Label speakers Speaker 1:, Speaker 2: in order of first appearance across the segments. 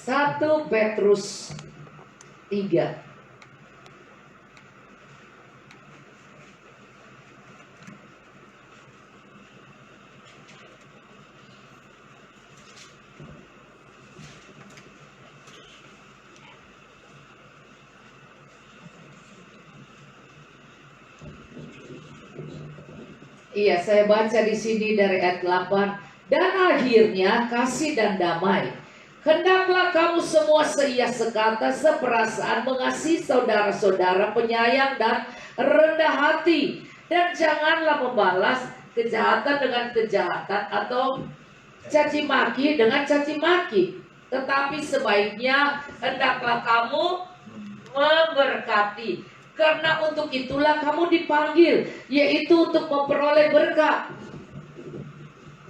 Speaker 1: 1 Petrus 3. Iya, saya baca di sini dari ayat 8. Dan akhirnya kasih dan damai. Hendaklah kamu semua seia sekata, seperasaan, mengasihi saudara-saudara, penyayang dan rendah hati. Dan janganlah membalas kejahatan dengan kejahatan atau caci maki dengan caci maki. Tetapi sebaiknya hendaklah kamu memberkati. Karena untuk itulah kamu dipanggil, yaitu untuk memperoleh berkat.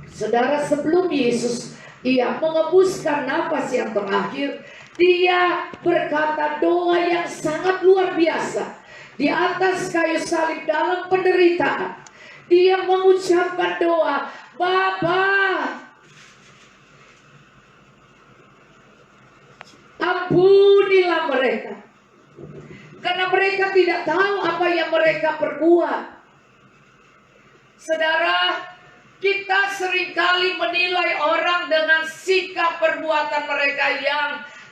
Speaker 1: Saudara, sebelum Yesus mengembuskan nafas yang terakhir, dia berkata doa yang sangat luar biasa. Di atas kayu salib dalam penderitaan, dia mengucapkan doa, Bapa, ampunilah mereka, karena mereka tidak tahu apa yang mereka perbuat. Saudara, kita seringkali menilai orang dengan sikap perbuatan mereka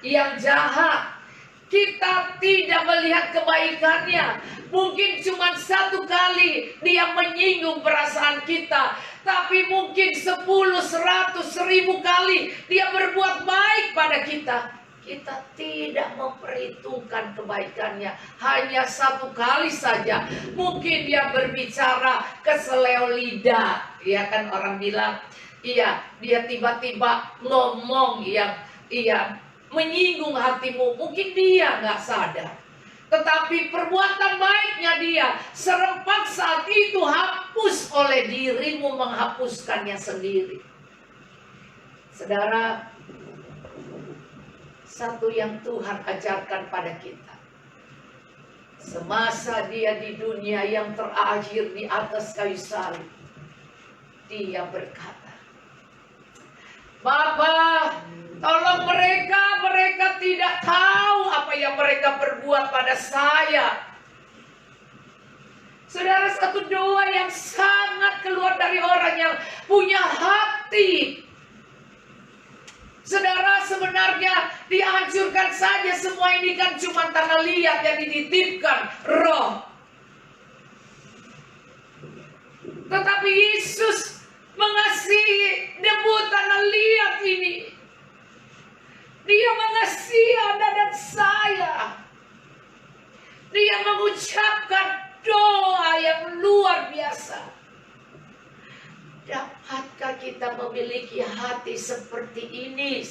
Speaker 1: yang jahat. Kita tidak melihat kebaikannya. Mungkin cuma 1 kali dia menyinggung perasaan kita, tapi mungkin 10, 100, 1000 kali dia berbuat baik pada kita. Kita tidak memperhitungkan kebaikannya. Hanya 1 kali saja mungkin dia berbicara keseleo lidah. Ya kan, orang bilang, iya, dia tiba-tiba ngomong yang menyinggung hatimu. Mungkin dia nggak sadar, tetapi perbuatan baiknya dia serempak saat itu hapus oleh dirimu, menghapuskannya sendiri. Saudara, satu yang Tuhan ajarkan pada kita, semasa dia di dunia yang terakhir di atas kayu salib, dia berkata, Bapa, tolong mereka tidak tahu apa yang mereka perbuat pada saya. Saudara, satu doa yang sangat keluar dari orang yang punya hati. Saudara, sebenarnya dihancurkan saja semua ini kan cuma tanah liat yang dititipkan roh. Tetapi Yesus mengasihi debu tanah liat ini. Dia mengasihi Anda dan saya. Dia mengucapkan doa yang luar biasa. Dapatkah kita memiliki hati seperti ini?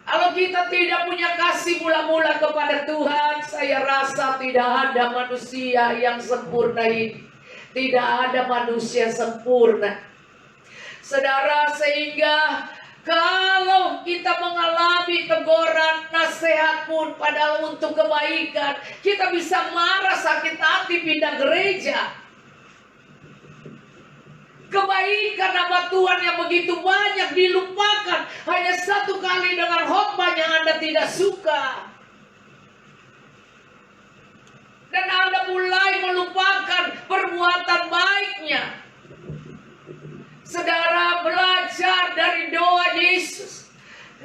Speaker 1: Kalau kita tidak punya kasih mula-mula kepada Tuhan, saya rasa tidak ada manusia yang sempurna ini. Tidak ada manusia sempurna. Saudara, sehingga kalau kita mengalami teguran, nasihat pun padahal untuk kebaikan, kita bisa marah, sakit hati, pindah gereja. Kebaikan nama Tuhan yang begitu banyak dilupakan hanya 1 kali dengan khotbah yang Anda tidak suka. Dan Anda mulai melupakan perbuatan baiknya. Saudara, belajar dari doa Yesus.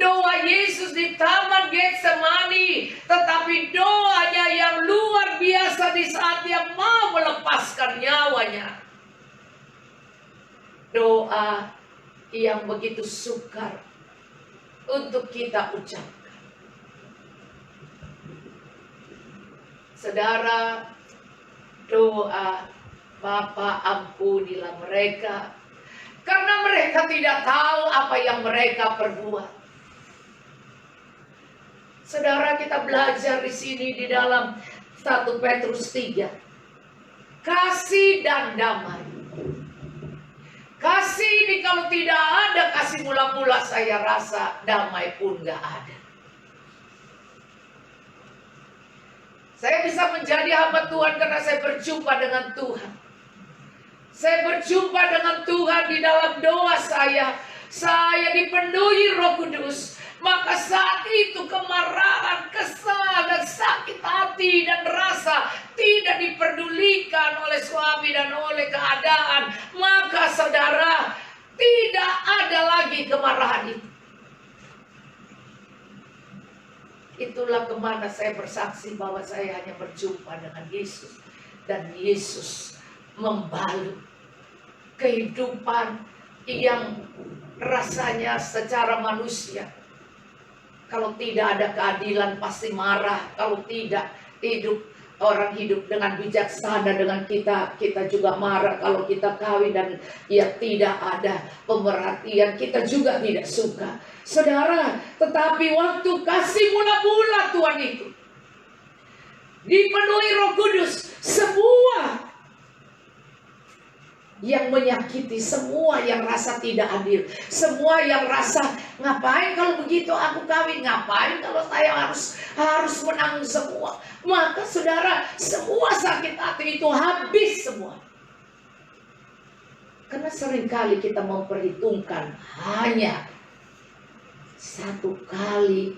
Speaker 1: Doa Yesus di Taman Getsemani, tetapi doanya yang luar biasa di saat dia mau melepaskan nyawanya. Doa yang begitu sukar untuk kita ucapkan. Saudara, doa, Bapa, ampunilah mereka, karena mereka tidak tahu apa yang mereka perbuat. Saudara, kita belajar di sini di dalam 1 Petrus 3. Kasih dan damai. Kasih ini kalau tidak ada kasih mula-mula, saya rasa damai pun gak ada. Saya bisa menjadi hamba Tuhan karena saya berjumpa dengan Tuhan. Saya berjumpa dengan Tuhan di dalam doa saya. saya dipenuhi Roh Kudus, maka saat itu kemarahan, kesal, dan sakit hati dan rasa tidak diperdulikan oleh suami dan oleh keadaan. Maka saudara, tidak ada lagi kemarahan itu. Itulah kemana saya bersaksi bahwa saya hanya berjumpa dengan Yesus. Dan Yesus membalut kehidupan yang rasanya secara manusia. Kalau tidak ada keadilan pasti marah. Kalau tidak orang hidup dengan bijaksana dengan kita juga marah. Kalau kita kawin dan ya tidak ada pemerhatian, kita juga tidak suka. Saudara, tetapi waktu kasih mula-mula Tuhan itu dipenuhi Roh Kudus, semua yang menyakiti, semua yang rasa tidak adil, semua yang rasa ngapain kalau begitu aku kawin, ngapain kalau saya harus menanggung semua. Maka saudara, semua sakit hati itu habis semua. Karena seringkali kita memperhitungkan hanya satu kali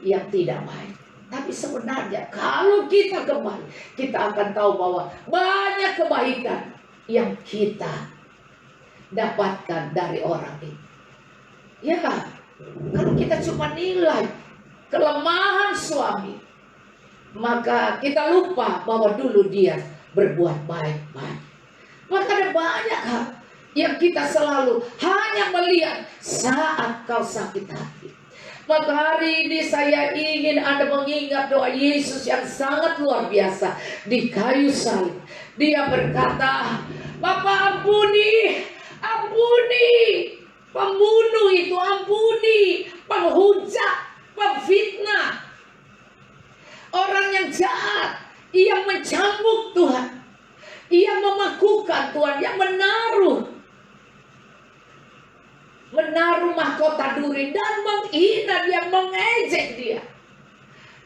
Speaker 1: yang tidak baik. Tapi sebenarnya kalau kita kembali, kita akan tahu bahwa banyak kebaikan yang kita dapatkan dari orang ini. Ya, kalau kita cuma nilai kelemahan suami, maka kita lupa bahwa dulu dia berbuat baik-baik. Maka ada banyak hal yang kita selalu hanya melihat saat kau sakit hati. Maka hari ini saya ingin Anda mengingat doa Yesus yang sangat luar biasa di kayu salib. Dia berkata, Bapa ampuni, ampuni pembunuh itu, ampuni penghujat, pemfitnah, orang yang jahat, yang mencambuk Tuhan, yang memakukan Tuhan, yang menaruh mahkota duri dan menghina dia, mengejek dia.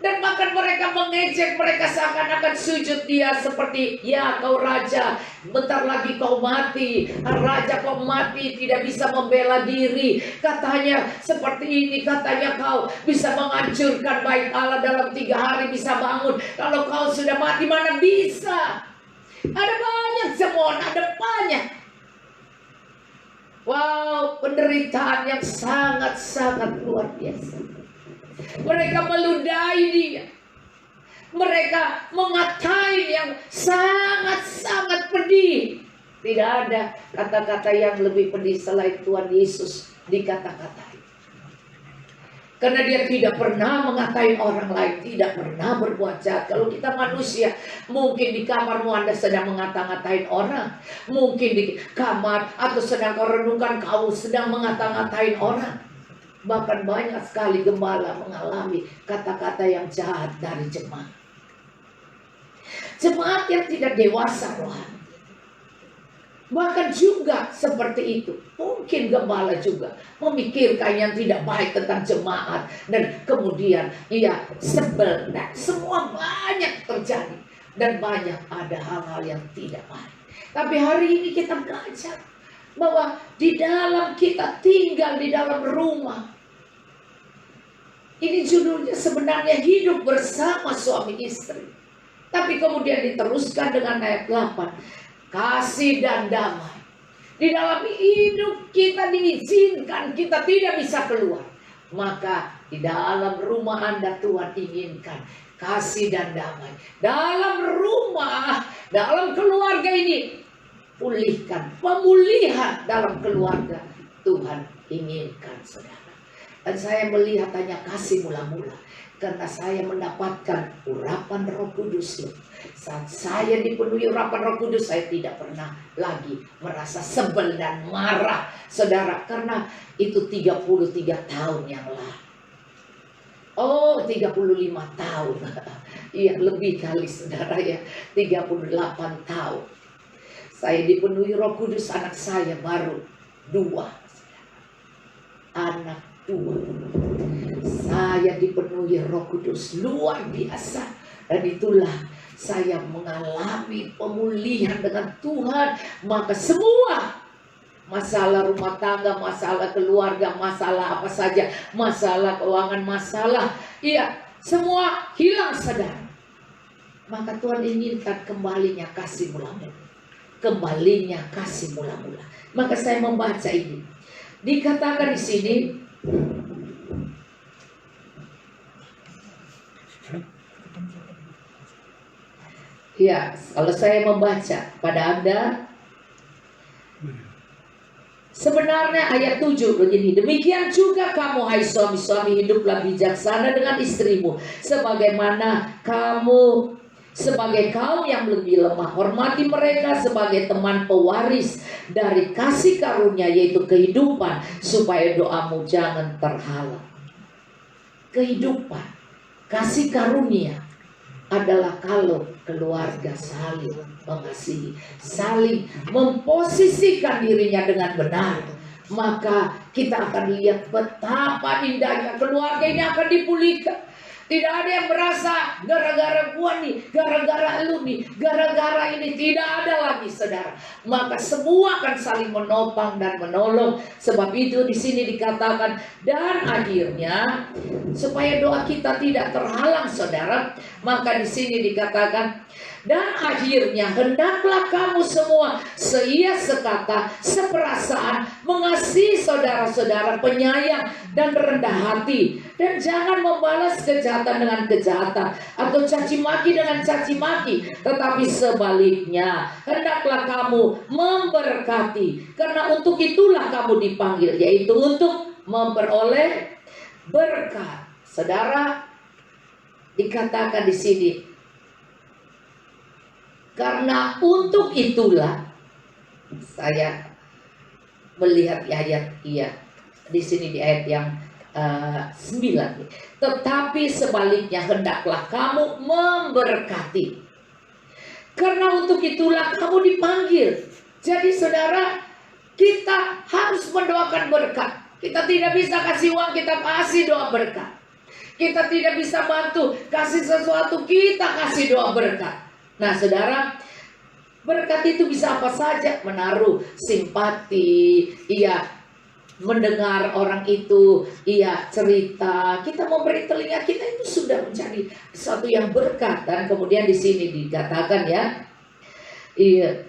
Speaker 1: Dan bahkan mereka mengejek, mereka seakan-akan sujud dia seperti, ya kau raja, bentar lagi kau mati. Raja kau mati, tidak bisa membela diri. Katanya seperti ini, katanya kau bisa menghancurkan bait Allah dalam 3 hari bisa bangun. Kalau kau sudah mati mana bisa. Ada banyak cemooh, ada banyak. Wow, penderitaan yang sangat-sangat luar biasa. Mereka meludahi dia. Mereka mengatai yang sangat-sangat pedih. Tidak ada kata-kata yang lebih pedih selain Tuhan Yesus dikata-katai. Karena dia tidak pernah mengatai orang lain, tidak pernah berbuat jahat. Kalau kita manusia, mungkin di kamarmu Anda sedang ngata-ngatain orang. Mungkin di kamar atau sedang kau renungkan, kau sedang ngata-ngatain orang. Bahkan banyak sekali gembala mengalami kata-kata yang jahat dari jemaat. Jemaat yang tidak dewasa rohani. Bahkan juga seperti itu. Mungkin gembala juga memikirkan yang tidak baik tentang jemaat. Dan kemudian ia sebel. Nah, semua banyak terjadi. Dan banyak ada hal-hal yang tidak baik. Tapi hari ini kita belajar bahwa di dalam kita tinggal di dalam rumah. Ini judulnya sebenarnya hidup bersama suami istri. Tapi kemudian diteruskan dengan ayat 8. Kasih dan damai. Di dalam hidup kita diizinkan, kita tidak bisa keluar. Maka di dalam rumah Anda Tuhan inginkan kasih dan damai. Dalam rumah, dalam keluarga ini, pulihkan, pemulihan dalam keluarga Tuhan inginkan, saudara. Dan saya melihat hanya kasih mula-mula. Karena saya mendapatkan urapan Roh Kudus. Saat saya dipenuhi urapan Roh Kudus, saya tidak pernah lagi merasa sebel dan marah, saudara. Karena itu 33 tahun yang lalu. Oh, 35 tahun. Iya, lebih kali saudara ya. 38 tahun. Saya dipenuhi Roh Kudus, anak saya baru 2. Anak 2. Saya dipenuhi Roh Kudus luar biasa. Dan itulah saya mengalami pemulihan dengan Tuhan. Maka semua Masalah rumah tangga, masalah keluarga, masalah apa saja, masalah keuangan, masalah, iya, semua hilang, saudara. Maka Tuhan inginkan kembalinya kasih mula-mula. Kembalinya kasih mula-mula. Maka saya membaca ini. Dikatakan di sini, ya, kalau saya membaca pada Anda, sebenarnya ayat 7 begini, demikian juga kamu hai suami-suami, hiduplah bijaksana dengan istrimu, sebagaimana kamu sebagai kaum yang lebih lemah. Hormati mereka sebagai teman pewaris dari kasih karunia, yaitu kehidupan, supaya doamu jangan terhalang. Kehidupan, kasih karunia adalah kalau keluarga saling mengasihi, saling memposisikan dirinya dengan benar, maka kita akan lihat betapa indahnya keluarga ini akan dipulihkan. Tidak ada yang merasa gara-gara gua nih, gara-gara lu nih, gara-gara ini. Tidak ada lagi, saudara. Maka semua akan saling menopang dan menolong. Sebab itu di sini dikatakan, dan akhirnya supaya doa kita tidak terhalang, saudara. Maka di sini dikatakan, dan akhirnya hendaklah kamu semua seia sekata, seperasaan, mengasihi saudara-saudara, penyayang dan rendah hati, dan jangan membalas kejahatan dengan kejahatan atau caci maki dengan caci maki, tetapi sebaliknya hendaklah kamu memberkati, karena untuk itulah kamu dipanggil, yaitu untuk memperoleh berkat. Saudara, dikatakan di sini, karena untuk itulah, saya melihat di ayat di sini di ayat yang 9. Tetapi sebaliknya hendaklah kamu memberkati, karena untuk itulah kamu dipanggil. Jadi saudara, kita harus mendoakan berkat. Kita tidak bisa kasih uang, kita kasih doa berkat. Kita tidak bisa bantu, kasih sesuatu, kita kasih doa berkat. Nah saudara, berkat itu bisa apa saja. Menaruh simpati, iya, mendengar orang itu, iya, cerita, kita memberi telinga kita, itu sudah menjadi sesuatu yang berkat. Dan kemudian di sini dikatakan, ya, iya,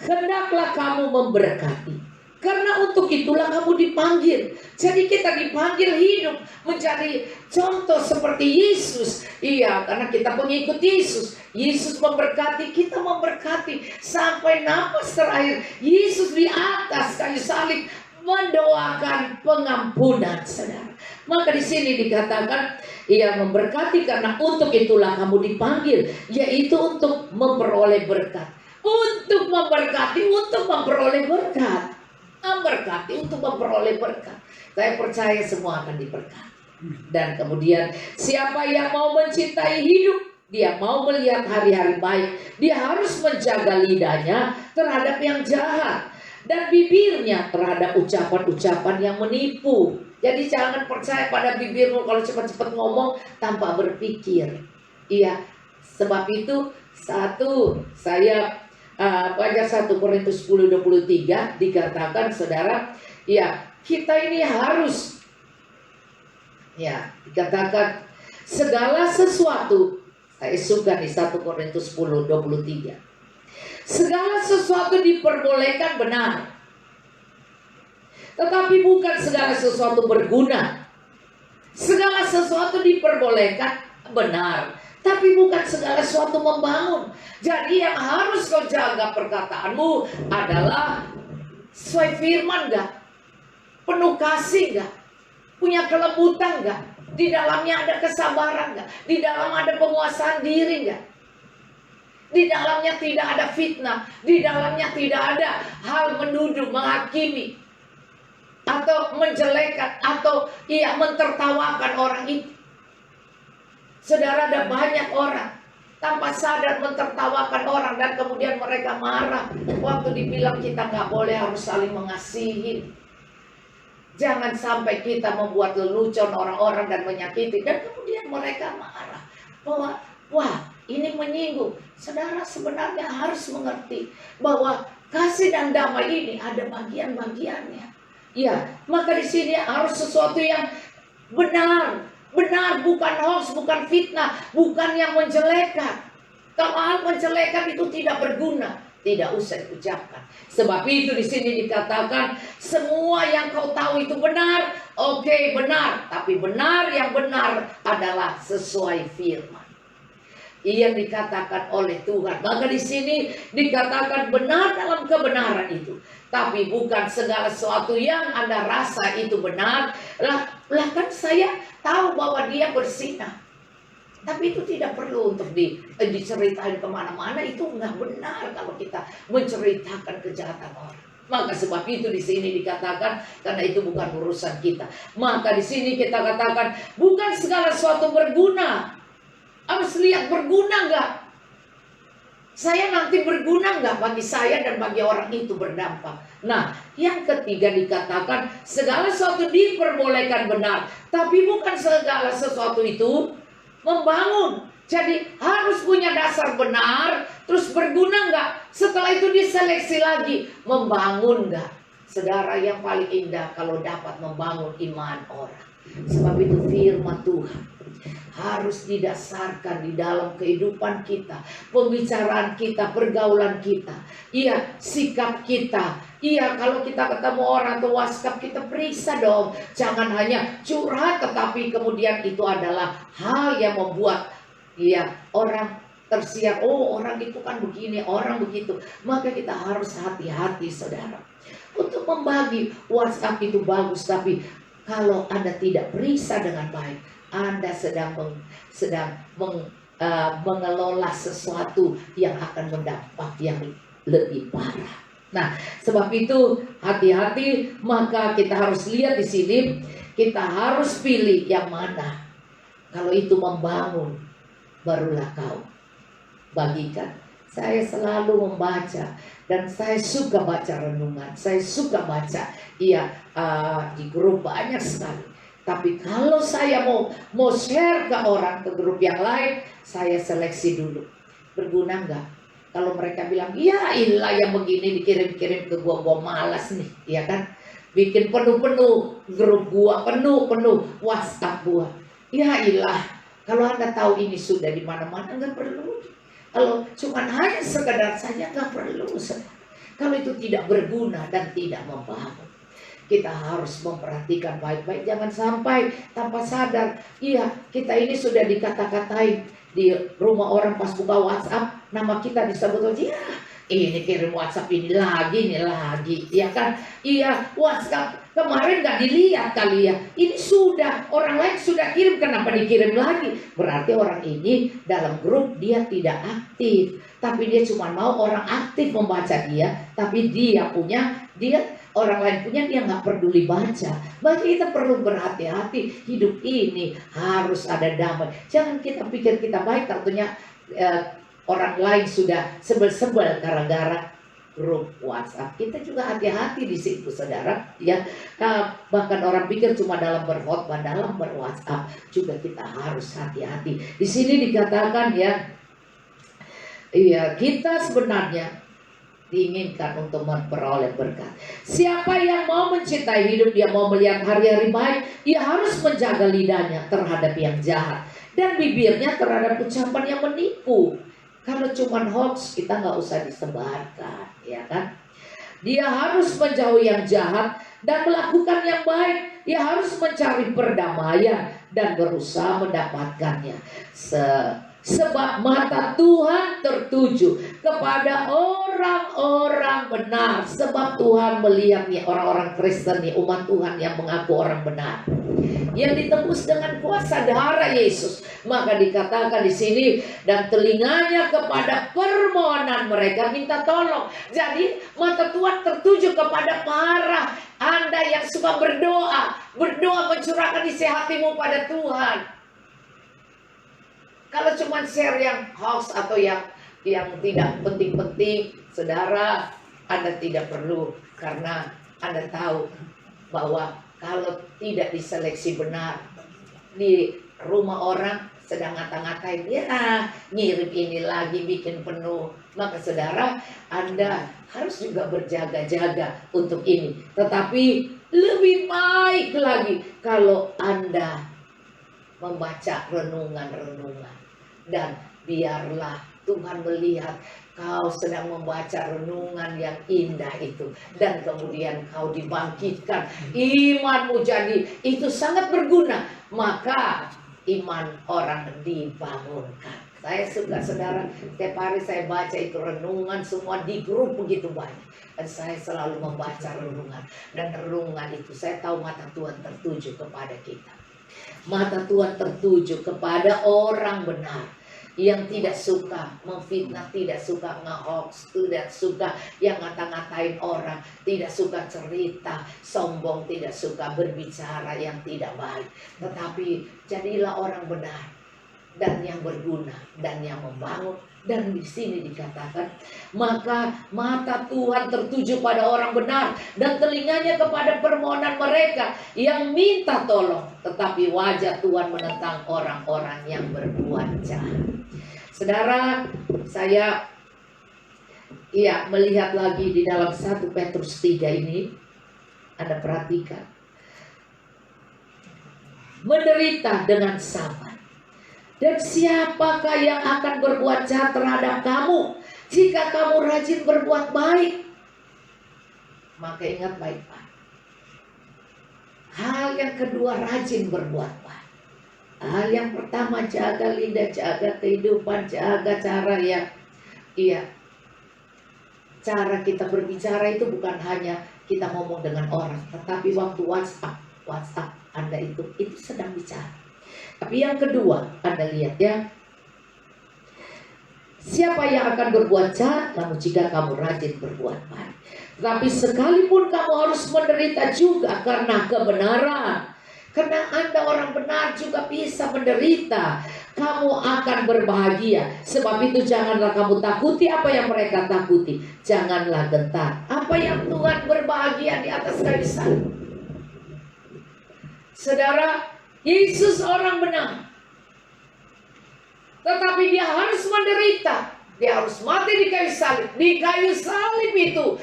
Speaker 1: hendaklah kamu memberkati, karena untuk itulah kamu dipanggil. Jadi kita dipanggil hidup menjadi contoh seperti Yesus. Iya, karena kita pengikut Yesus. Yesus memberkati, kita memberkati sampai napas terakhir. Yesus di atas kayu salib mendoakan pengampunan, saudara. Maka di sini dikatakan, ia memberkati karena untuk itulah kamu dipanggil, yaitu untuk memperoleh berkat. Untuk memberkati, untuk memperoleh berkat. Memberkati untuk memperoleh berkat. Saya percaya semua akan diberkati. Dan kemudian siapa yang mau mencintai hidup, dia mau melihat hari-hari baik, dia harus menjaga lidahnya terhadap yang jahat, dan bibirnya terhadap ucapan-ucapan yang menipu. Jadi jangan percaya pada bibirmu kalau cepat-cepat ngomong tanpa berpikir. Iya, sebab itu saya baca 1 Korintus 10:23 dikatakan, saudara, ya, kita ini harus, ya, dikatakan segala sesuatu. Saya suka di 1 Korintus 10:23. Segala sesuatu diperbolehkan, benar, tetapi bukan segala sesuatu berguna. Segala sesuatu diperbolehkan, benar, tapi bukan segala sesuatu membangun. Jadi yang harus kau jaga perkataanmu adalah sesuai firman gak? Penuh kasih gak? Punya kelembutan gak? Di dalamnya ada kesabaran gak? Di dalam ada penguasaan diri gak? Di dalamnya tidak ada fitnah. Di dalamnya tidak ada hal menuduh, menghakimi, atau menjelekan, atau mentertawakan orang itu. Saudara, ada banyak orang tanpa sadar mentertawakan orang, dan kemudian mereka marah waktu dibilang kita nggak boleh, harus saling mengasihi. Jangan sampai kita membuat lelucon orang-orang dan menyakiti, dan kemudian mereka marah bahwa, wah, ini menyinggung. Saudara sebenarnya harus mengerti bahwa kasih dan damai ini ada bagian-bagiannya. Ya, maka di sini harus sesuatu yang benar, benar, bukan hoax, bukan fitnah, bukan yang menjelekan. Kalau hal menjelekan itu tidak berguna, tidak usah diucapkan. Sebab itu di sini dikatakan semua yang kau tahu itu benar, oke, benar, tapi benar yang benar adalah sesuai firman yang dikatakan oleh Tuhan. Maka di sini dikatakan benar dalam kebenaran itu, tapi bukan segala sesuatu yang Anda rasa itu benar. Lah kan saya tahu bahwa dia bersinah, tapi itu tidak perlu untuk diceritain kemana-mana. Itu nggak benar kalau kita menceritakan kejahatan orang. Maka sebab itu di sini dikatakan karena itu bukan urusan kita. Maka di sini kita katakan bukan segala sesuatu berguna. Harus lihat berguna nggak? Saya nanti berguna nggak bagi saya dan bagi orang itu berdampak. Nah, yang ketiga dikatakan segala sesuatu diperbolehkan benar, tapi bukan segala sesuatu itu membangun. Jadi harus punya dasar benar, terus berguna nggak? Setelah itu diseleksi lagi, membangun nggak? Saudara, yang paling indah kalau dapat membangun iman orang. Sebab itu firman Tuhan harus didasarkan di dalam kehidupan kita, pembicaraan kita, pergaulan kita, iya, sikap kita. Iya, kalau kita ketemu orang atau WhatsApp, kita periksa dong. Jangan hanya curhat, tetapi kemudian itu adalah hal yang membuat orang tersiar. Oh, orang itu kan begini, orang begitu. Maka kita harus hati-hati, saudara. Untuk membagi WhatsApp itu bagus, tapi kalau Anda tidak periksa dengan baik, Anda sedang mengelola sesuatu yang akan berdampak yang lebih parah. Nah, sebab itu hati-hati. Maka kita harus lihat di sini, kita harus pilih yang mana. Kalau itu membangun, barulah kau bagikan. Saya selalu membaca dan saya suka baca renungan. Saya suka baca di grup banyak sekali. Tapi kalau saya mau share ke orang, ke grup yang lain, saya seleksi dulu. Berguna nggak? Kalau mereka bilang, ya ilah yang begini dikirim-kirim ke gua malas nih, ya kan? Bikin penuh-penuh grup gua, penuh WhatsApp gua. Ya ilah, kalau Anda tahu ini sudah di mana-mana, nggak perlu. Kalau cuma hanya sekedar saja, nggak perlu. Kalau itu tidak berguna dan tidak membangun, kita harus memperhatikan baik-baik. Jangan sampai tanpa sadar, iya kita ini sudah dikata-katain di rumah orang pas buka WhatsApp, nama kita disebut, ya ini kirim WhatsApp ini lagi, ya kan? Iya, WhatsApp kemarin nggak dilihat kali ya. Ini sudah, orang lain sudah kirim, kenapa dikirim lagi? Berarti orang ini dalam grup dia tidak aktif, tapi dia cuma mau orang aktif membaca dia, tapi orang lain punya dia nggak peduli baca. Bagi kita perlu berhati-hati. Hidup ini harus ada damai. Jangan kita pikir kita baik, tentunya orang lain sudah sebel-sebel gara-gara grup WhatsApp. Kita juga hati-hati di situ, saudara. Ya, bahkan orang pikir cuma dalam berkhotbah, dalam berWhatsApp juga kita harus hati-hati. Di sini dikatakan kita sebenarnya diinginkan untuk memperoleh berkat. Siapa yang mau mencintai hidup, dia mau melihat hari-hari baik, dia harus menjaga lidahnya terhadap yang jahat dan bibirnya terhadap ucapan yang menipu. Kalau cuma hoax, kita nggak usah disebarkan, ya kan? Dia harus menjauhi yang jahat dan melakukan yang baik. Dia harus mencari perdamaian dan berusaha mendapatkannya. Sebab mata Tuhan tertuju kepada orang-orang benar. Sebab Tuhan melihat nih orang-orang Kristen nih, umat Tuhan yang mengaku orang benar, yang ditebus dengan kuasa darah Yesus. Maka dikatakan di sini, dan telinganya kepada permohonan mereka minta tolong. Jadi mata Tuhan tertuju kepada para Anda yang suka berdoa mencurahkan isi hatimu pada Tuhan. Kalau cuma share yang hoax atau yang tidak penting-penting, saudara, Anda tidak perlu, karena Anda tahu bahwa kalau tidak diseleksi benar di rumah orang, sedang ngata-ngatain, ya ngirim ini lagi, bikin penuh. Maka saudara, Anda harus juga berjaga-jaga untuk ini. Tetapi lebih baik lagi kalau Anda membaca renungan-renungan. Dan biarlah Tuhan melihat kau sedang membaca renungan yang indah itu. Dan kemudian kau dibangkitkan. Imanmu jadi itu sangat berguna. Maka iman orang dibangunkan. Saya suka saudara, setiap hari saya baca itu renungan semua di grup begitu banyak. Dan saya selalu membaca renungan. Dan renungan itu saya tahu mata Tuhan tertuju kepada kita. Mata Tuhan tertuju kepada orang benar. Yang tidak suka memfitnah, tidak suka nge-hoax, tidak suka yang ngata-ngatain orang, tidak suka cerita sombong, tidak suka berbicara yang tidak baik. Tetapi jadilah orang benar dan yang berguna dan yang membangun. Dan di sini dikatakan, maka mata Tuhan tertuju pada orang benar dan telinganya kepada permohonan mereka yang minta tolong. Tetapi wajah Tuhan menentang orang-orang yang berbuat jahat. Saudara, saya melihat lagi di dalam 1 Petrus 3 ini. Anda perhatikan. Menderita dengan sabar. Dan siapakah yang akan berbuat jahat terhadap kamu jika kamu rajin berbuat baik? Maka ingat baik-baik. Hal yang kedua, rajin berbuat baik. Hal yang pertama, jaga lidah, jaga kehidupan, jaga cara yang cara kita berbicara itu bukan hanya kita ngomong dengan orang, tetapi waktu WhatsApp Anda itu sedang bicara. Tapi yang kedua, Anda lihat ya, siapa yang akan berbuat jahat kamu jika kamu rajin berbuat baik. Tapi sekalipun kamu harus menderita juga karena kebenaran. Karena Anda orang benar juga bisa menderita. Kamu akan berbahagia. Sebab itu janganlah kamu takuti apa yang mereka takuti. Janganlah gentar. Apa yang Tuhan berbahagia di atas kayu salib. Saudara, Yesus orang benar. Tetapi dia harus menderita. Dia harus mati di kayu salib. Di kayu salib itu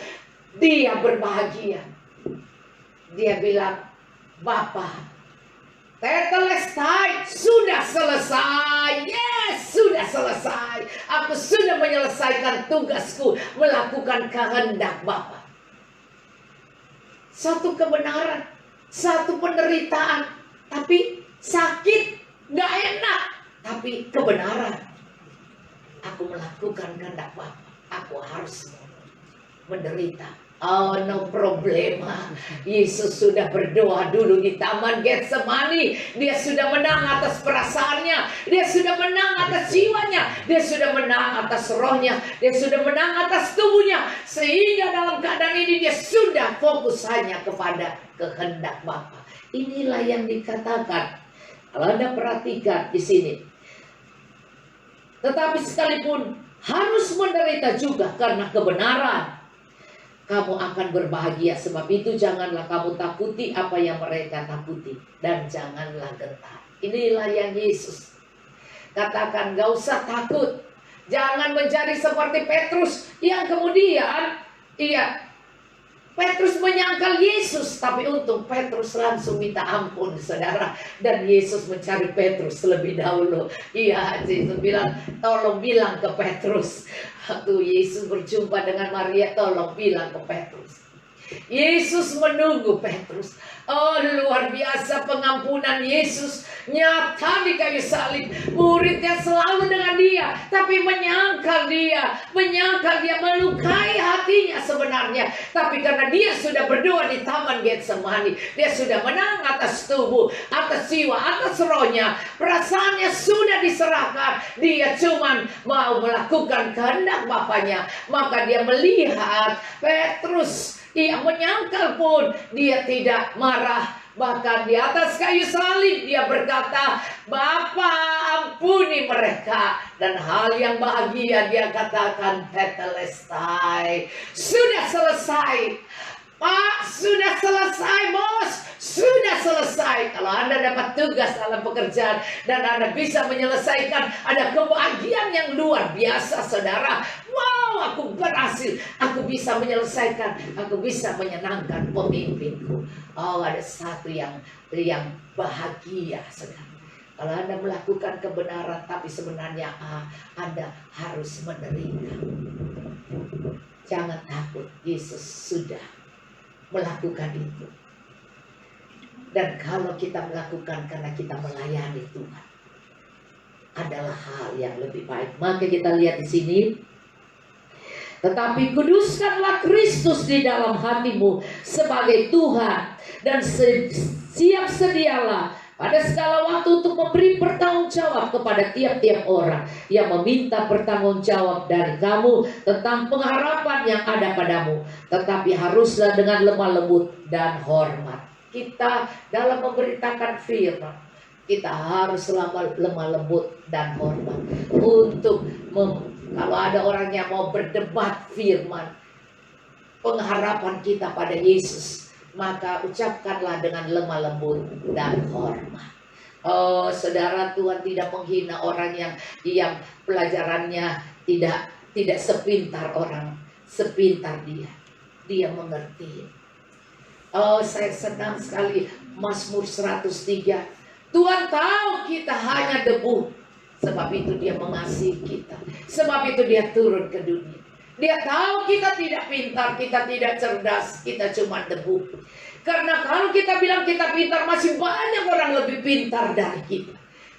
Speaker 1: dia berbahagia. Dia bilang, Bapa, tetelestai, sudah selesai. Yes, sudah selesai. Aku sudah menyelesaikan tugasku, melakukan kehendak Bapa. Satu kebenaran, satu penderitaan. Tapi sakit, gak enak. Tapi kebenaran. Aku melakukan kehendak Bapa. Aku harus menderita. Oh, no problema. Yesus sudah berdoa dulu di Taman Getsemani. Dia sudah menang atas perasaannya. Dia sudah menang atas jiwanya. Dia sudah menang atas rohnya. Dia sudah menang atas tubuhnya. Sehingga dalam keadaan ini dia sudah fokus hanya kepada kehendak Bapa. Inilah yang dikatakan. Kalau Anda perhatikan di sini. Tetapi sekalipun harus menderita juga karena kebenaran, kamu akan berbahagia. Sebab itu janganlah kamu takuti apa yang mereka takuti. Dan janganlah gentar. Inilah yang Yesus katakan, gak usah takut. Jangan menjadi seperti Petrus yang kemudian Petrus menyangkal Yesus, tapi untung Petrus langsung minta ampun, saudara. Dan Yesus mencari Petrus lebih dahulu. Yesus bilang, tolong bilang ke Petrus. Waktu Yesus berjumpa dengan Maria, tolong bilang ke Petrus. Yesus menunggu Petrus. Oh, luar biasa pengampunan Yesus nyata di kayu salib. Muridnya selalu dengan dia, tapi menyangkal dia, melukai hatinya sebenarnya. Tapi karena dia sudah berdoa di Taman Getsemani, dia sudah menang atas tubuh, atas jiwa, atas rohnya. Perasaannya sudah diserahkan. Dia cuman mau melakukan kehendak Bapaknya. Maka dia melihat Petrus, dia menyangkal pun dia tidak marah. Bahkan di atas kayu salib dia berkata, Bapa, ampuni mereka. Dan hal yang bahagia dia katakan, tetelestai, sudah selesai. Pak, sudah selesai bos, sudah selesai. Kalau Anda dapat tugas dalam pekerjaan dan Anda bisa menyelesaikan, ada kebahagiaan yang luar biasa, saudara. Wow, aku berhasil, aku bisa menyelesaikan, aku bisa menyenangkan pemimpinku. Oh, ada satu yang bahagia, saudara. Kalau Anda melakukan kebenaran, tapi sebenarnya Anda harus menderita. Jangan takut, Yesus sudah melakukan itu. Dan kalau kita melakukan karena kita melayani Tuhan, adalah hal yang lebih baik. Maka kita lihat di sini. Tetapi kuduskanlah Kristus di dalam hatimu sebagai Tuhan, dan siap sedialah pada segala waktu untuk memberi pertanggungjawab kepada tiap-tiap orang yang meminta pertanggungjawab dari kamu tentang pengharapan yang ada padamu. Tetapi haruslah dengan lemah lembut dan hormat. Kita dalam memberitakan firman, kita harus lemah lembut dan hormat. Kalau ada orang yang mau berdebat firman, pengharapan kita pada Yesus, maka ucapkanlah dengan lemah lembut dan hormat. Oh, saudara, Tuhan tidak menghina orang yang pelajarannya tidak sepintar orang, sepintar dia mengerti. Oh, saya senang sekali Mazmur 103. Tuhan tahu kita hanya debu, sebab itu dia mengasihi kita, sebab itu dia turun ke dunia. Dia tahu kita tidak pintar, kita tidak cerdas, kita cuma debu. Karena kalau kita bilang kita pintar, masih banyak orang lebih pintar dari kita.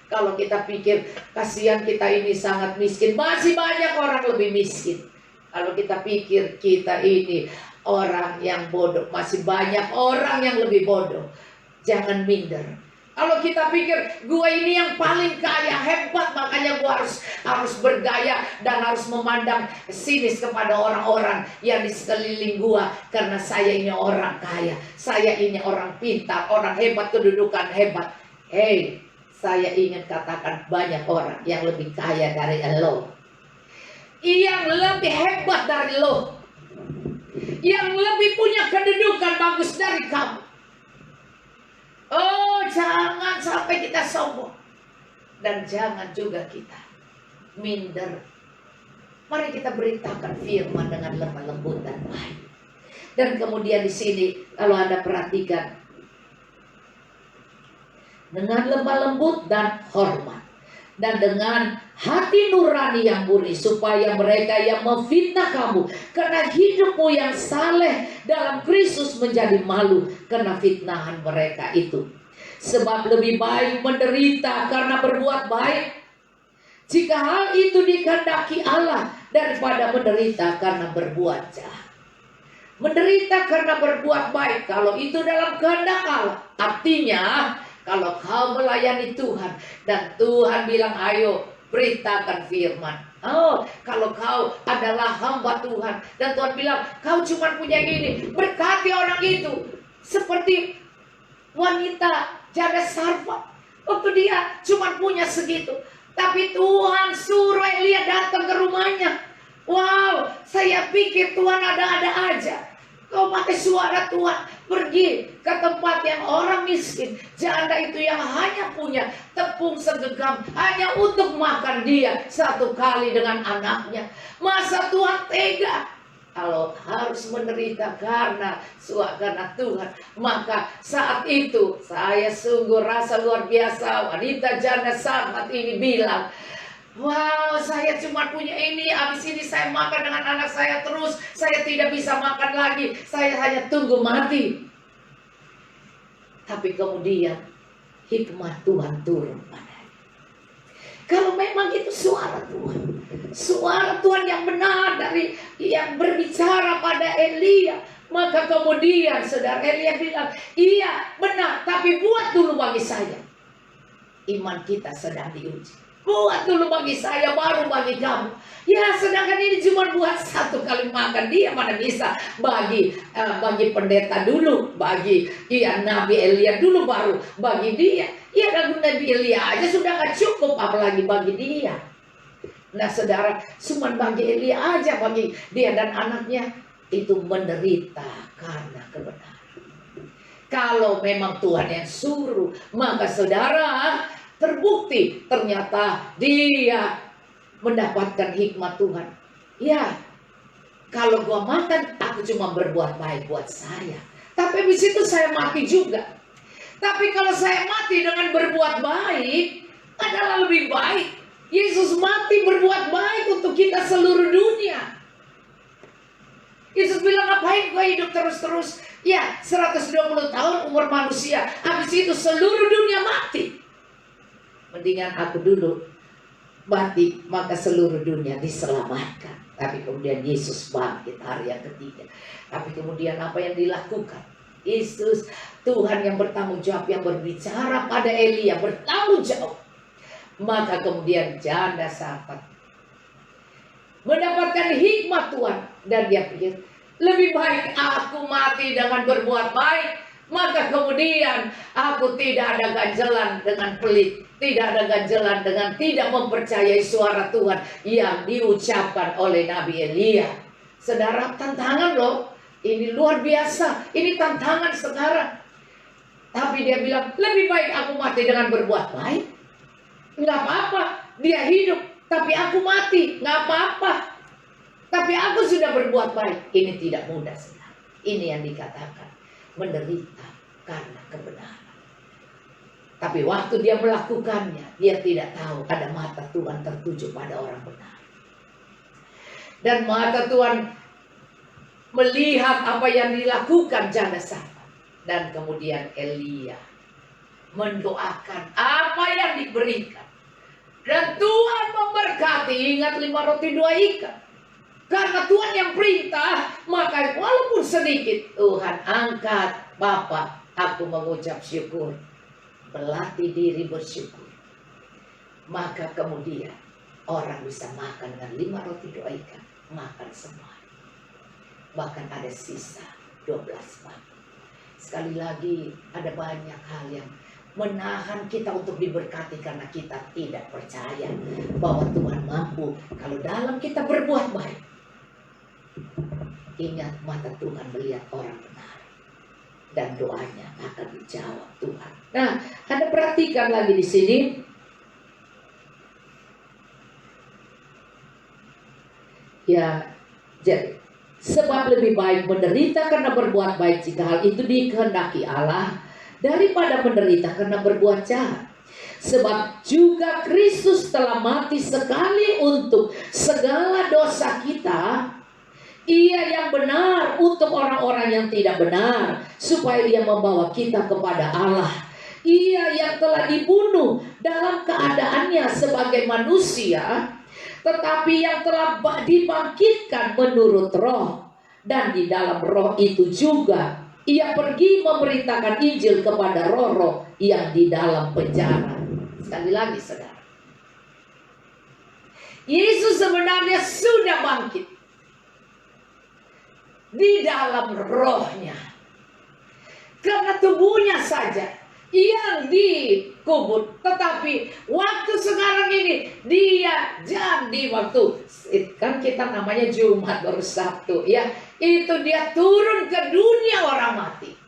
Speaker 1: Kalau kita pikir kasihan kita ini sangat miskin, masih banyak orang lebih miskin. Kalau kita pikir kita ini orang yang bodoh, masih banyak orang yang lebih bodoh. Jangan minder. Kalau kita pikir gue ini yang paling kaya, hebat, makanya gue harus bergaya dan harus memandang sinis kepada orang-orang yang di sekeliling gue, karena saya ini orang kaya, saya ini orang pintar, orang hebat, kedudukan hebat. Hei, saya ingin katakan banyak orang yang lebih kaya dari lo, yang lebih hebat dari lo, yang lebih punya kedudukan bagus dari kamu. Oh, jangan sampai kita sombong. Dan jangan juga kita minder. Mari kita beritakan firman dengan lemah lembut dan baik. Dan kemudian di sini, kalau Anda perhatikan, dengan lemah lembut dan hormat, dan dengan hati nurani yang murni, supaya mereka yang memfitnah kamu karena hidupmu yang saleh dalam Kristus menjadi malu karena fitnahan mereka itu. Sebab lebih baik menderita karena berbuat baik, jika hal itu dikehendaki Allah, daripada menderita karena berbuat jahat. Menderita karena berbuat baik, kalau itu dalam kehendak Allah, artinya kalau kau melayani Tuhan dan Tuhan bilang ayo beritakan firman. Oh, kalau kau adalah hamba Tuhan dan Tuhan bilang kau cuma punya ini, berkati orang itu. Seperti wanita janda Sarfat, waktu dia cuma punya segitu, tapi Tuhan suruh Elia datang ke rumahnya. Wow, saya pikir Tuhan ada-ada aja. Kau pakai suara Tuhan pergi ke tempat yang orang miskin, janda itu yang hanya punya tepung segenggam hanya untuk makan dia satu kali dengan anaknya. Masa Tuhan tega? Kalau harus menderita karena Tuhan, maka saat itu saya sungguh rasa luar biasa. Wanita janda Sarfat ini bilang, wow, saya cuma punya ini, habis ini saya makan dengan anak saya terus, saya tidak bisa makan lagi, saya hanya tunggu mati. Tapi kemudian hikmat Tuhan turun padanya. Kalau memang itu suara Tuhan yang benar dari yang berbicara pada Elia, maka kemudian saudara Elia bilang, iya benar, tapi buat dulu bagi saya. Iman kita sedang diuji. Buat dulu bagi saya, baru bagi kamu. Ya, sedangkan ini cuma buat satu kali makan, dia mana bisa bagi pendeta dulu, bagi Nabi Elia dulu, baru bagi dia. Ya, Nabi Elia aja sudah gak cukup, apalagi bagi dia. Nah saudara, cuma bagi Elia aja, bagi dia dan anaknya itu menderita karena kebenaran. Kalau memang Tuhan yang suruh, maka saudara terbukti ternyata dia mendapatkan hikmat Tuhan. Ya, kalau gua makan, aku cuma berbuat baik buat saya. Tapi di situ saya mati juga. Tapi kalau saya mati dengan berbuat baik, adalah lebih baik. Yesus mati berbuat baik untuk kita seluruh dunia. Yesus bilang, ngapain gue hidup terus-terus? Ya, 120 tahun umur manusia. Habis itu seluruh dunia mati. Mendingan aku dulu mati, maka seluruh dunia diselamatkan. Tapi kemudian Yesus bangkit hari yang ketiga. Tapi kemudian apa yang dilakukan? Yesus, Tuhan yang bertanggung jawab, yang berbicara pada Elia, bertanggung jawab. Maka kemudian janda Safat mendapatkan hikmat Tuhan. Dan dia pikir, lebih baik aku mati dengan berbuat baik. Maka kemudian aku tidak ada ganjelan dengan pelit. Tidak ada ganjelan dengan tidak mempercayai suara Tuhan yang diucapkan oleh Nabi Elia. Saudara, tantangan loh. Ini luar biasa. Ini tantangan sekarang. Tapi dia bilang, lebih baik aku mati dengan berbuat baik. Nggak apa-apa. Dia hidup, tapi aku mati. Nggak apa-apa. Tapi aku sudah berbuat baik. Ini tidak mudah, saudara. Ini yang dikatakan menderita karena kebenaran. Tapi waktu dia melakukannya, dia tidak tahu ada mata Tuhan tertuju pada orang benar. Dan mata Tuhan melihat apa yang dilakukan janda Safat. Dan kemudian Elia mendoakan apa yang diberikan. Dan Tuhan memberkati, ingat 5 roti 2 ikan. Karena Tuhan yang perintah, maka walaupun sedikit, Tuhan angkat. Bapa, aku mengucap syukur. Berlatih diri bersyukur. Maka kemudian orang bisa makan dengan 5 roti 2 ikan. Makan semua. Bahkan ada sisa 12 bangku. Sekali lagi ada banyak hal yang menahan kita untuk diberkati karena kita tidak percaya bahwa Tuhan mampu. Kalau dalam kita berbuat baik, ingat mata Tuhan melihat orang benar. Dan doanya akan dijawab Tuhan. Nah, Anda perhatikan lagi di sini. Ya, jadi sebab lebih baik menderita karena berbuat baik jika hal itu dikehendaki Allah daripada menderita karena berbuat jahat. Sebab juga Kristus telah mati sekali untuk segala dosa kita. Ia yang benar untuk orang-orang yang tidak benar, supaya dia membawa kita kepada Allah. Ia yang telah dibunuh dalam keadaannya sebagai manusia, tetapi yang telah dibangkitkan menurut roh. Dan di dalam roh itu juga ia pergi memberitakan Injil kepada roh-roh yang di dalam penjara. Sekali lagi, saudara, Yesus sebenarnya sudah bangkit di dalam rohnya. Karena tubuhnya saja yang dikubur. Tetapi waktu sekarang ini dia jadi waktu, kan kita namanya Jumat baru Sabtu ya. Itu dia turun ke dunia orang mati.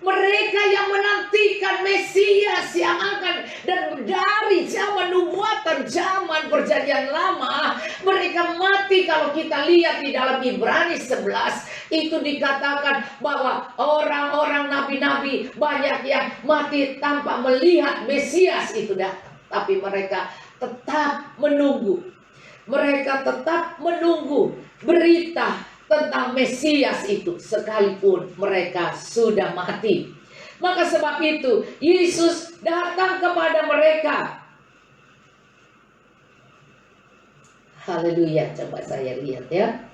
Speaker 1: Mereka yang menantikan Mesias yang akan, dan dari zaman nubuatan, zaman perjanjian lama, mereka mati. Kalau kita lihat di dalam Ibrani 11, itu dikatakan bahwa orang-orang nabi-nabi banyak yang mati tanpa melihat Mesias itu datang. Tapi mereka tetap menunggu. Mereka tetap menunggu berita tentang Mesias itu sekalipun mereka sudah mati. Maka sebab itu Yesus datang kepada mereka. Haleluya. Coba saya lihat ya.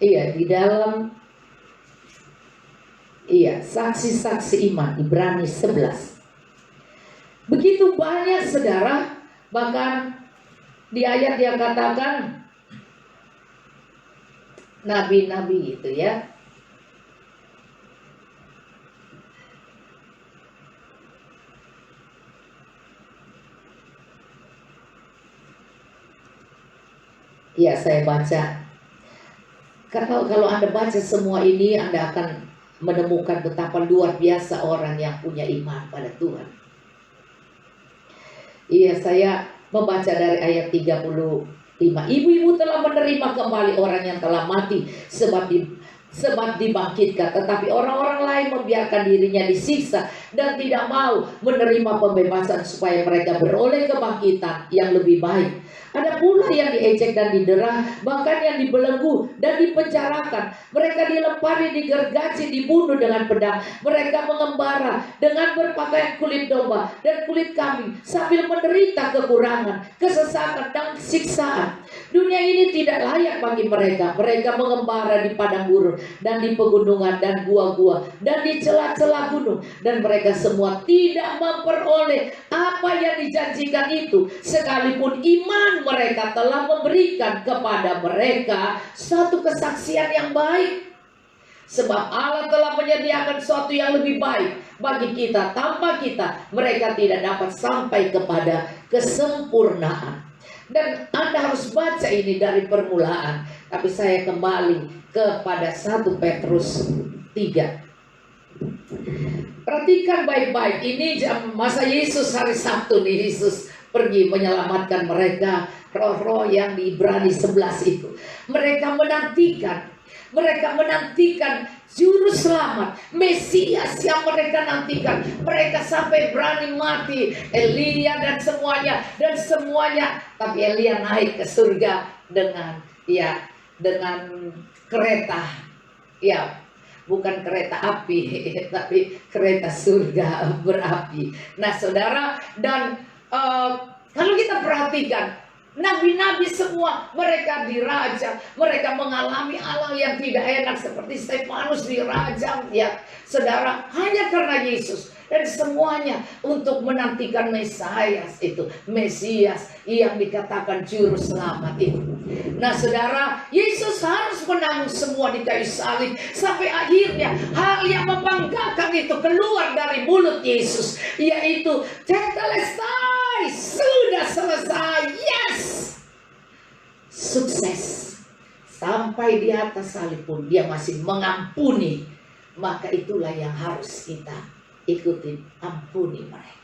Speaker 1: Iya, di dalam saksi-saksi iman Ibrani 11. Begitu banyak, saudara, bahkan di ayat yang katakan nabi-nabi itu ya. Ya, saya baca. Karena kalau Anda baca semua ini, Anda akan menemukan betapa luar biasa orang yang punya iman pada Tuhan. Iya, saya membaca dari ayat 35. Ibu-ibu telah menerima kembali orang yang telah mati sebab dibangkitkan, tetapi orang-orang lain membiarkan dirinya disiksa dan tidak mau menerima pembebasan supaya mereka beroleh kebangkitan yang lebih baik. Ada pula yang diejek dan didera, bahkan yang dibelenggu dan dipenjarakan. Mereka dilempari, digergaji, dibunuh dengan pedang. Mereka mengembara dengan berpakaian kulit domba dan kulit kambing sambil menderita kekurangan, kesesakan dan siksaan. Dunia ini tidak layak bagi mereka. Mereka mengembara di padang gurun dan di pegunungan dan gua-gua dan di celah-celah gunung, dan mereka semua tidak memperoleh apa yang dijanjikan itu, sekalipun iman mereka telah memberikan kepada mereka satu kesaksian yang baik. Sebab Allah telah menyediakan sesuatu yang lebih baik bagi kita. Tanpa kita, mereka tidak dapat sampai kepada kesempurnaan. Dan Anda harus baca ini dari permulaan. Tapi saya kembali kepada 1 Petrus 3. Perhatikan baik-baik. Ini masa Yesus hari Sabtu nih, Yesus pergi menyelamatkan mereka, roh-roh yang di Ibrani 11 itu. Mereka menantikan juru selamat, Mesias yang mereka nantikan. Mereka sampai berani mati, Elia dan semuanya. Tapi Elia naik ke surga dengan kereta, bukan kereta api, tapi kereta surga berapi. Nah, saudara, dan kalau kita perhatikan, nabi-nabi semua mereka dirajam, mereka mengalami Allah yang tidak enak seperti Stefanus dirajam, ya saudara, hanya karena Yesus. Dan semuanya untuk menantikan Mesias yang dikatakan juru selamat itu. Nah, saudara, Yesus harus menanggung semua di kayu salib sampai akhirnya hal yang membanggakan itu keluar dari mulut Yesus, yaitu tetelestai, sudah selesai, yes, sukses. Sampai di atas salib pun dia masih mengampuni. Maka itulah yang harus kita ikuti, ampuni mereka,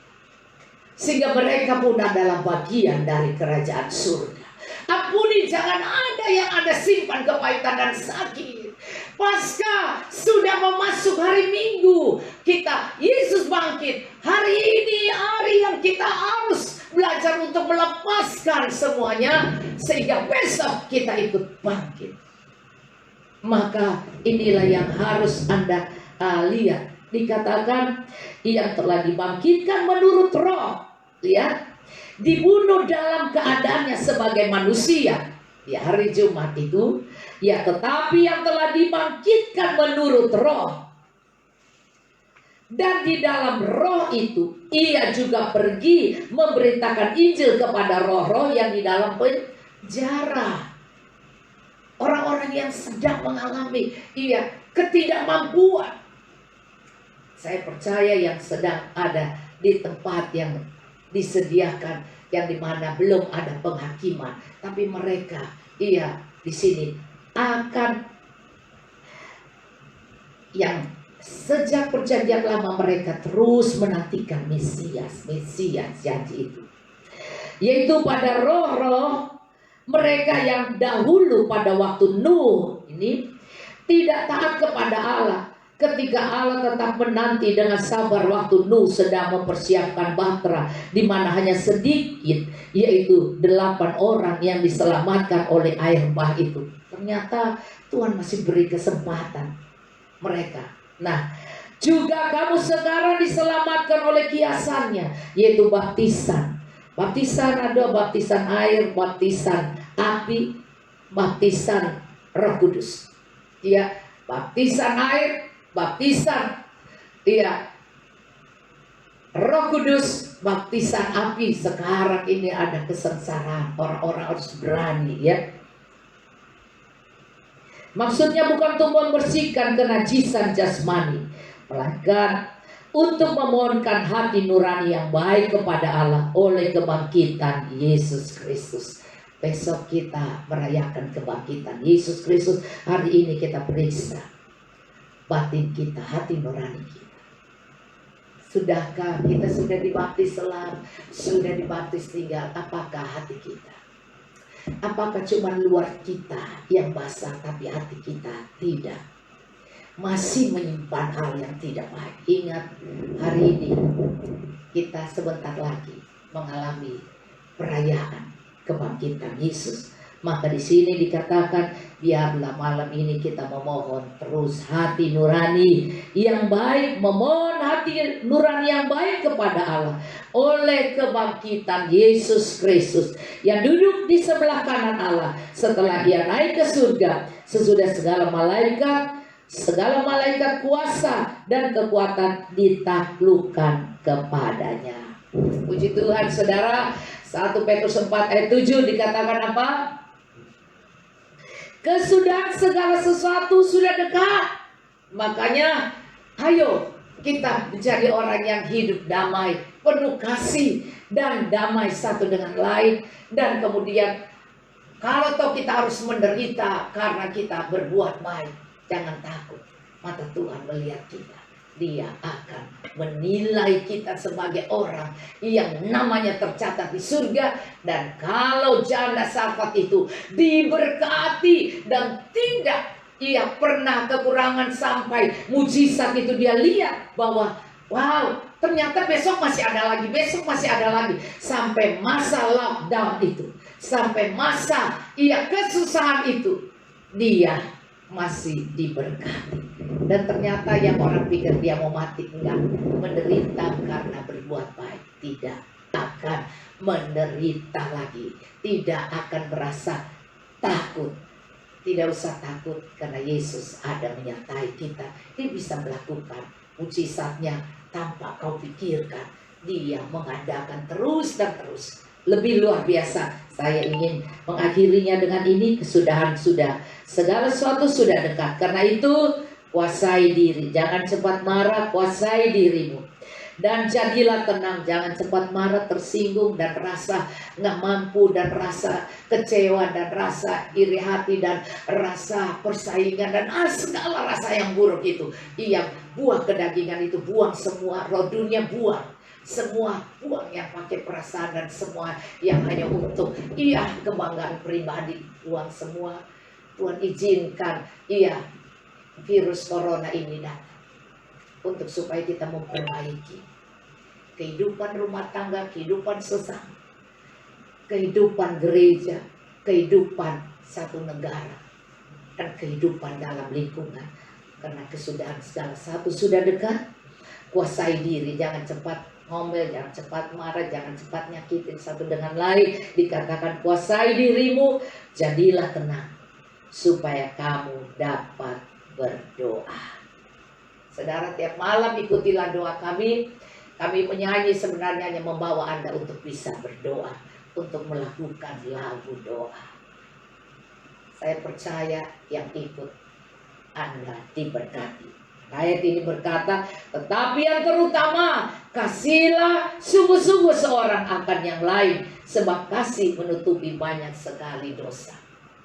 Speaker 1: sehingga mereka pun adalah bagian dari kerajaan surga. Ampuni, jangan ada yang Anda simpan kepahitan dan sakit. Pasca sudah memasuk hari Minggu kita, Yesus bangkit. Hari ini hari yang kita harus belajar untuk melepaskan semuanya, sehingga besok kita ikut bangkit. Maka inilah yang harus Anda lihat. Dikatakan yang telah dibangkitkan menurut roh, dibunuh dalam keadaannya sebagai manusia, hari Jumat itu, tetapi yang telah dibangkitkan menurut roh, dan di dalam roh itu ia juga pergi memberitakan Injil kepada roh-roh yang di dalam penjara, orang-orang yang sedang mengalami ketidakmampuan. Saya percaya yang sedang ada di tempat yang disediakan, yang dimana belum ada penghakiman, tapi mereka di sini akan, yang sejak perjanjian lama mereka terus menantikan Mesias janji itu, yaitu pada roh-roh mereka yang dahulu pada waktu Nuh ini tidak taat kepada Allah. Ketika Allah tetap menanti dengan sabar waktu Nuh sedang mempersiapkan bahtera, di mana hanya sedikit, yaitu 8 orang yang diselamatkan oleh air bah itu. Ternyata Tuhan masih beri kesempatan mereka. Nah, juga kamu sekarang diselamatkan oleh kiasannya, yaitu baptisan. Baptisan ada baptisan air, baptisan api, baptisan Roh Kudus. Baptisan air, baptisan Roh Kudus, baptisan api. Sekarang ini ada kesengsaraan, orang-orang harus berani, Maksudnya bukan untuk membersihkan kenajisan jasmani, melainkan untuk memohonkan hati nurani yang baik kepada Allah oleh kebangkitan Yesus Kristus. Besok kita merayakan kebangkitan Yesus Kristus. Hari ini kita periksa batin kita, hati nurani kita. Sudahkah kita sudah dibaptis selam, sudah dibaptis tinggal? Apakah hati kita? Apakah cuma luar kita yang basah tapi hati kita tidak? Masih menyimpan hal yang tidak baik. Ingat, hari ini kita sebentar lagi mengalami perayaan kebangkitan Yesus. Maka di sini dikatakan, biarlah malam ini kita memohon terus hati nurani yang baik, memohon hati nurani yang baik kepada Allah oleh kebangkitan Yesus Kristus yang duduk di sebelah kanan Allah setelah Ia naik ke surga, sesudah segala malaikat kuasa dan kekuatan ditaklukkan kepadanya. Puji Tuhan, saudara. 1 Petrus 4 ayat 7 dikatakan apa? Kesudahan segala sesuatu sudah dekat. Makanya ayo kita menjadi orang yang hidup damai, penuh kasih dan damai satu dengan lain. Dan kemudian kalau toh kita harus menderita karena kita berbuat baik, jangan takut. Mata Tuhan melihat kita. Dia akan menilai kita sebagai orang yang namanya tercatat di surga. Dan kalau janda Safat itu diberkati dan tidak ia pernah kekurangan sampai mujizat itu dia lihat bahwa wow, ternyata besok masih ada lagi, besok masih ada lagi. Sampai masa lockdown itu, sampai masa kesusahan itu, dia masih diberkati. Dan ternyata yang orang pikir dia mau mati, enggak, menderita karena berbuat baik, tidak akan menderita lagi, tidak akan merasa takut. Tidak usah takut karena Yesus ada menyertai kita. Dia bisa melakukan mujizatnya tanpa kau pikirkan. Dia mengadakan terus dan terus. Lebih luar biasa. Saya ingin mengakhirinya dengan ini. Kesudahan sudah, segala sesuatu sudah dekat. Karena itu kuasai diri, jangan cepat marah, kuasai dirimu. Dan jadilah tenang, jangan cepat marah, tersinggung dan rasa nggak mampu dan rasa kecewa dan rasa iri hati dan rasa persaingan dan segala rasa yang buruk itu. Yang buah kedagingan itu buang semua, roh dunia buang. Semua buang yang pakai perasaan dan semua yang hanya untuk kebanggaan pribadi, buang semua. Tuhan izinkan virus corona ini datang untuk supaya kita memperbaiki kehidupan rumah tangga, kehidupan sesama, kehidupan gereja, kehidupan satu negara, dan kehidupan dalam lingkungan. Karena kesudahan segala satu sudah dekat. Kuasai diri, jangan cepat ngomel, jangan cepat marah, jangan cepat nyakitin satu dengan lain. Dikatakan kuasai dirimu, jadilah tenang supaya kamu dapat berdoa. Saudara, tiap malam ikutilah doa kami. Kami menyanyi sebenarnya hanya membawa Anda untuk bisa berdoa, untuk melakukan lagu doa. Saya percaya yang ikut Anda diberkati. Ayat ini berkata, tetapi yang terutama, kasihlah sungguh-sungguh seorang akan yang lain, sebab kasih menutupi banyak sekali dosa.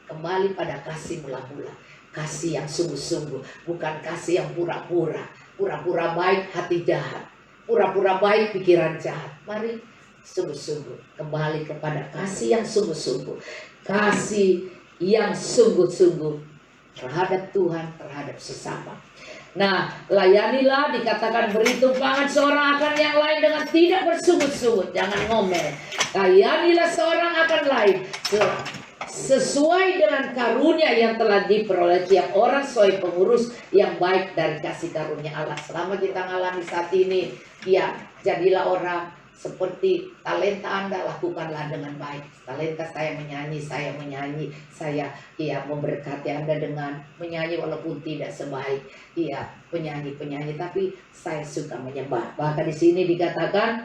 Speaker 1: Kembali pada kasih mula-mula. Kasih yang sungguh-sungguh, bukan kasih yang pura-pura. Pura-pura baik, hati jahat. Pura-pura baik, pikiran jahat. Mari sungguh-sungguh kembali kepada kasih yang sungguh-sungguh. Kasih yang sungguh-sungguh terhadap Tuhan, terhadap sesama. Nah, layanilah, dikatakan beri tumpangan seorang akan yang lain dengan tidak bersungut-sungut. Jangan ngomel. Layanilah seorang akan lain sesuai dengan karunia yang telah diperoleh tiap orang sesuai pengurus yang baik dari kasih karunia Allah. Selama kita mengalami saat ini, jadilah orang seperti talenta Anda, lakukanlah dengan baik. Talenta saya menyanyi, saya memberkati Anda dengan menyanyi walaupun tidak sebaik penyanyi, tapi saya suka menyembah. Bahkan di sini dikatakan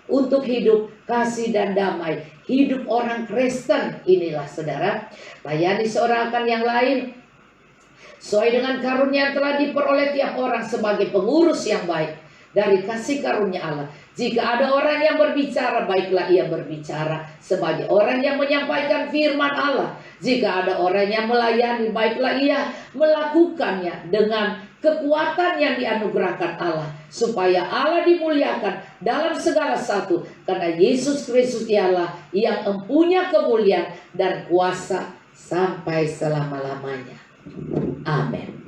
Speaker 1: untuk hidup kasih dan damai, hidup orang Kristen inilah saudara, layani seorang akan yang lain sesuai dengan karunia yang telah diperoleh tiap orang sebagai pengurus yang baik dari kasih karunia Allah. Jika ada orang yang berbicara, baiklah ia berbicara sebagai orang yang menyampaikan firman Allah. Jika ada orang yang melayani, baiklah ia melakukannya dengan kekuatan yang dianugerahkan Allah, supaya Allah dimuliakan dalam segala sesuatu, karena Yesus Kristus ialah yang mempunyai kemuliaan dan kuasa sampai selama-lamanya. Amin.